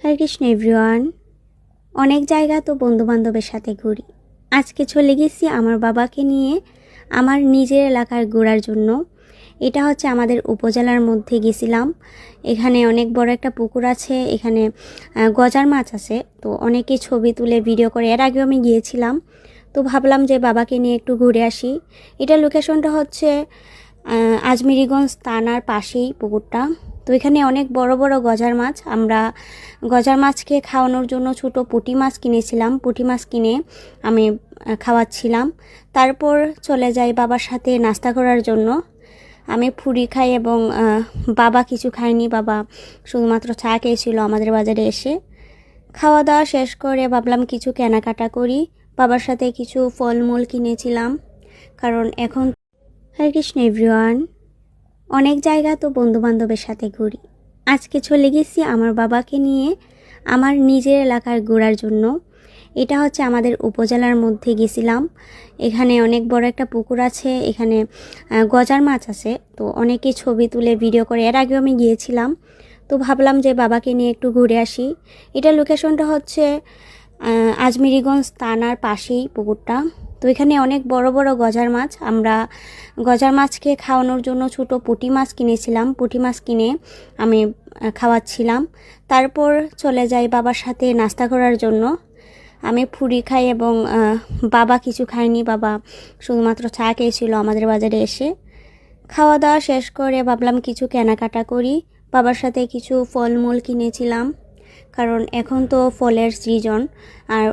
হরে Krishna everyone. অনেক জায়গা তো বন্ধুবান্ধবের সাথে ঘুরি। আজকে চলে গেছি আমার বাবাকে নিয়ে আমার নিজের এলাকার ঘোরার জন্য। এটা হচ্ছে আমাদের উপজেলার মধ্যে গেছিলাম। এখানে অনেক বড় একটা পুকুর আছে, এখানে গজার মাছ আছে। তো অনেকে ছবি তুলে ভিডিও করে, এর আগেও আমি গিয়েছিলাম। তো ভাবলাম যে বাবাকে নিয়ে একটু ঘুরে আসি। এটা লোকেশনটা হচ্ছে আজমিরিগঞ্জ থানার পাশেই পুকুরটা। তো এখানে অনেক বড় বড় গজার মাছ। আমরা গজার মাছকে খাওয়ানোর জন্য ছোট পুঁটি মাছ কিনেছিলাম। পুঁটি মাছ কিনে আমি খাওয়াচ্ছিলাম। তারপর চলে যাই বাবার সাথে নাস্তা করার জন্য। আমি ফুরি খাই এবং বাবা কিছু খায়নি, বাবা শুধুমাত্র চা খেয়েছিল আমাদের বাজারে এসে। খাওয়া দাওয়া শেষ করে ভাবলাম কিছু কেনাকাটা করি। বাবার সাথে কিছু ফলমূল কিনেছিলাম, কারণ এখন হরে কৃষ্ণ এভরিওয়ান। অনেক জায়গা তো বন্ধুবান্ধবের সাথে ঘুরি। আজকে চলে গেছি আমার বাবাকে নিয়ে আমার নিজের এলাকার ঘোরার জন্য। এটা হচ্ছে আমাদের উপজেলার মধ্যে গেছিলাম। এখানে অনেক বড় একটা পুকুর আছে, এখানে গজার মাছ আছে। তো অনেকে ছবি তুলে ভিডিও করে, এর আগেও আমি গিয়েছিলাম। তো ভাবলাম যে বাবাকে নিয়ে একটু ঘুরে আসি। এটা লোকেশনটা হচ্ছে আজমিরিগঞ্জ থানার পাশেই পুকুরটা। তো এখানে অনেক বড় বড় গজার মাছ। আমরা গজার মাছকে খাওয়ানোর জন্য ছোট পুঁটি মাছ কিনেছিলাম। পুঁটি মাছ কিনে আমি খাওয়াচ্ছিলাম। তারপর চলে যাই বাবার সাথে নাস্তা করার জন্য। আমি ফুরি খাই এবং বাবা কিছু খায়নি, বাবা শুধুমাত্র চা খেয়েছিল আমাদের বাজারে এসে। খাওয়া দাওয়া শেষ করে ভাবলাম কিছু কেনাকাটা করি। বাবার সাথে কিছু ফলমূল কিনেছিলাম, কারণ এখন তো ফলের সিজন। আর